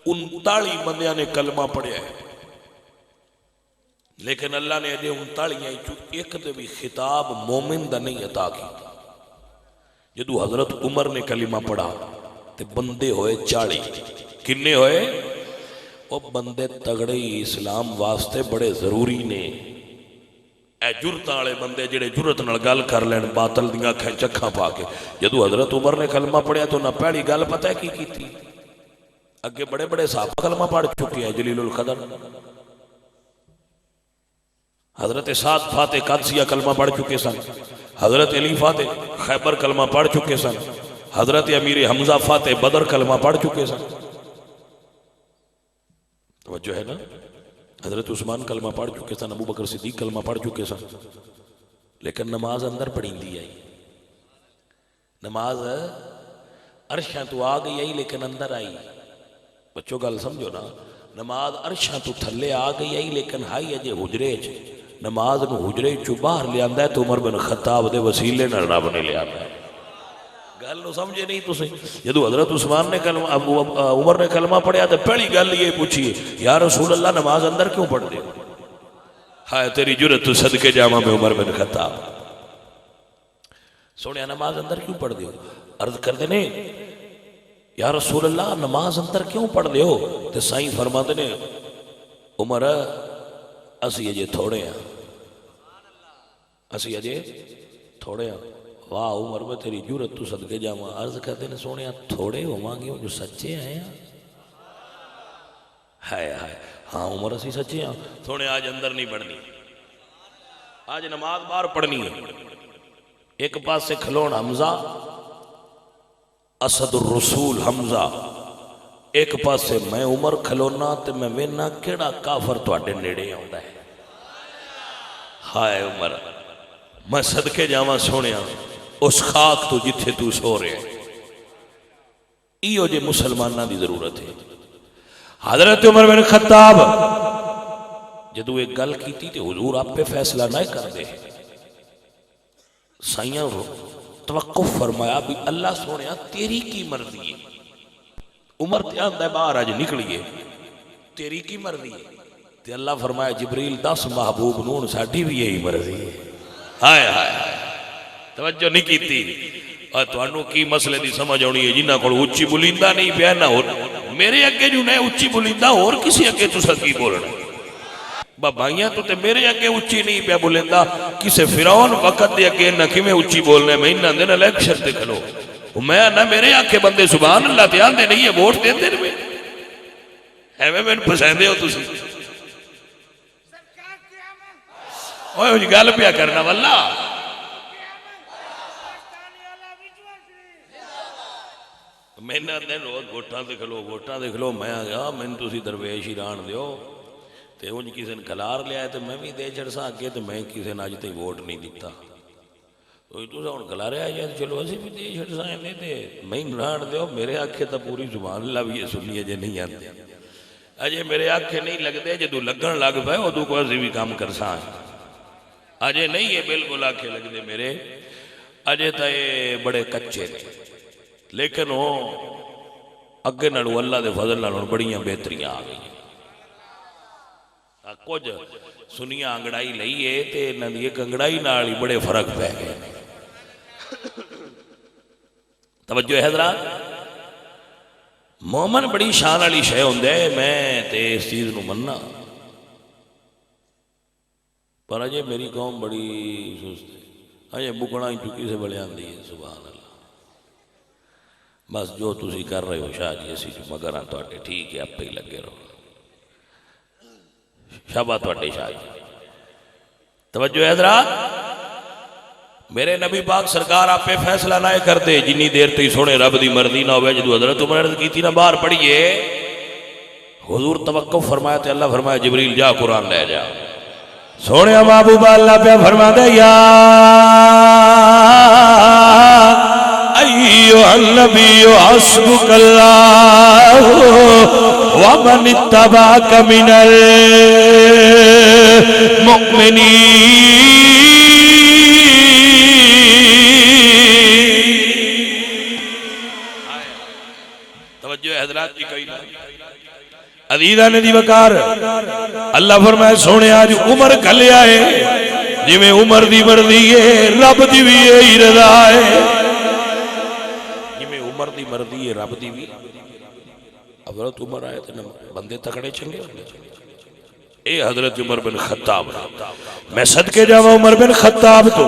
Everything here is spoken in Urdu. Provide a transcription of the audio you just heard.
39 بندیاں نے کلمہ پڑھیا ہے، لیکن اللہ نے اجے 39 چوں ایک دے بھی خطاب مومن دا نہیں عطا کیتا۔ جدو حضرت عمر نے کلمہ پڑھا تے بندے ہوئے 40۔ کنے ہوئے؟ وہ بندے تگڑے اسلام واسطے بڑے ضروری نے، اے جرت والے بندے جڑے جرت نال گل کر لین باطل دیاں چکھاں پا کے۔ جدو حضرت عمر نے کلمہ پڑھیا تو نہ پہلی گل پتہ ہے کی تھی؟ اگے بڑے بڑے صحابہ کلمہ پڑھ چکے ہیں، جلیل القدر حضرت سعد فاتح قادسیہ کلمہ پڑھ چکے سن، حضرت علی فاتح خیبر کلمہ پڑھ چکے سن، حضرت امیر حمزہ فاتح بدر کلمہ پڑھ چکے سن۔ توجہ ہے نا؟ حضرت عثمان کلمہ پڑھ چکے سن، ابو بکر صدیق کلمہ پڑھ چکے سن، لیکن نماز اندر پڑھی دی آئی، نماز عرشاں تو آ گئی آئی لیکن اندر آئی۔ بچوں گل سمجھو نا، نماز عرشاں تو تھلے آ گئی آئی لیکن ہائی اجے حجرے چ، نماز نو حجرے چو باہر لے آندا ہے تو عمر بن خطاب دے وسیلے نال رب نے لے آندا ہے۔ گل نو سمجھے نہیں تسی؟ جدو حضرت عثمان نے کلمہ عمر نے کلمہ پڑھیا تو پہلی گل یہ پوچھیے، یا رسول اللہ نماز اندر کیوں پڑھ دے؟ ہائے تیری جرت تو صدقے جاواں میں عمر بن خطاب، سونے نماز اندر کیوں پڑھ دیو؟ عرض کر دینے یا رسول اللہ نماز اندر کیوں پڑھ دیو؟ تے سائیں فرماتے نے عمر اسی اجے تھوڑے ہیں، اسی اجے تھوڑے ہیں۔ واہ عمر میں تیری جرت تو صدقے جاواں۔ عرض کرتے نے سونے تھوڑے ہوواں گے جو سچے ہیں؟ ہائے ہائے ہاں عمر اسی سچے ہیں۔ سونے آج اندر نہیں پڑھنی، آج نماز باہر پڑھنی ہے۔ ایک پاس سے کھلون حمزہ اسد الرسول حمزہ، ایک پاس سے میں عمر کھلونا تے میں وینا کیڑا کافر تواڈے نیڑے آوندا ہے۔ ہائے عمر میں صدقے جاواں سونیا اس خاک تو جتھے تو سو رہے ہیں۔ ایو جے مسلمانہ دی ضرورت ہے۔ حضرت عمر بن خطاب جدو ایک گل کیتی تے حضور آپ پہ فیصلہ نہ کر دے، سائیاں توقف فرمایا بھی اللہ سونیا تیری کی مرضی ہے۔ عمر دھیان دے باہر آج نکلیے، تیری کی مرضی ہے؟ تے اللہ فرمایا جبریل 10 محبوب نون ساڑھی بھی یہی مرضی ہے۔ ہائے ہائے ہائے توجہ نہیں کیتی۔ اور توانوں کی مسئلے دی سمجھ ہونی ہے جنہ کو اچھی بولیندہ نہیں پیا نہ ہو میرے اگے جو نئے اچھی بولیندہ اور کسی اگے تو سکی بولنا بابائیاں تو تے میرے اگے اچھی نہیں پیا بولیندہ کسے فرعون وقت دے اگے نہ کیویں اچھی بولنے میں انہاں دے نہ الیکشن تے کھلو میں نہ میرے آنکھے بندے سبحان اللہ تے آندے نہیں ہے ووٹ دیندے نے ایویں میں پسندے ہو تسی اوہ جی گل پیا کرنا واللہ میں نہ دن روز ووٹاں دے کھلو میں آگا میں تسی درویش ایران دیو تے انج کسی نے کلار لیا ہے تو میں بھی دے چڑسا آگے تو میں کسی نے آج تے ووٹ نہیں دیتا تو تو ان کلارے آئے جائے چلو اسی بھی دے چڑسا ہیں دے دے میں ایران دیو میرے آنکھیں تا پوری زبان اللہ بھی یہ سنیے جے نہیں آتے اجے میرے آنکھیں نہیں لگ دے جدو لگن لگ پائے وہ تو کو اسی بھی کام کر سا اجے نہیں یہ بالکل آنکھیں لگ دے میرے اجے تا یہ بڑے کچے تھے لیکن وہ اگے نڑو اللہ دے فضل نڑو بڑیاں بہتریاں آ گئی کچھ سنیاں انگڑائی لئیے تے انہاں دی ایک انگڑائی نالی بڑے فرق پہ گئے توجہ ہے حضرات مومن بڑی شان والی شے ہوندے میں تے اس چیز نو مننا پر اجے میری قوم بڑی سست ہے اجے بکڑا ہی چکی سے بڑے آندی ہے سبحان اللہ بس جو تسی کر رہے ہو شاہ جی اسی جو مگر ہاں تو ٹھیک ہے اب پہ ہی لگے رہو شابہ تو شاہ جی توجہ ہے حضرات میرے نبی پاک سرکار آپ پہ فیصلہ نہ کرتے جنی دیر تی سونے رب دی مرضی نہ ہوئے جدو حضرت عمر عرض کی تھی نہ باہر پڑھئے حضور توقف فرمایا تھے اللہ فرمایا جبریل جا قرآن لے جا سونے محبوب اللہ پہ فرما دے یا ایوہ النبی حسبک اللہ ومن اتبعک من المؤمنین توجہ ہے حضرات کی کوئی نہ عزیزہ نے دی وقار اللہ فرمائے سونے آج عمر کھلے آئے جی میں عمر دی مرضی ہے رب دی بھی یہی رضا ہے جی میں عمر دی مرضی ہے رب دی بھی حضرت عمر آئے تھے بندے تکڑے چنگے اے حضرت عمر بن خطاب میں صدقے جاوا عمر بن خطاب تو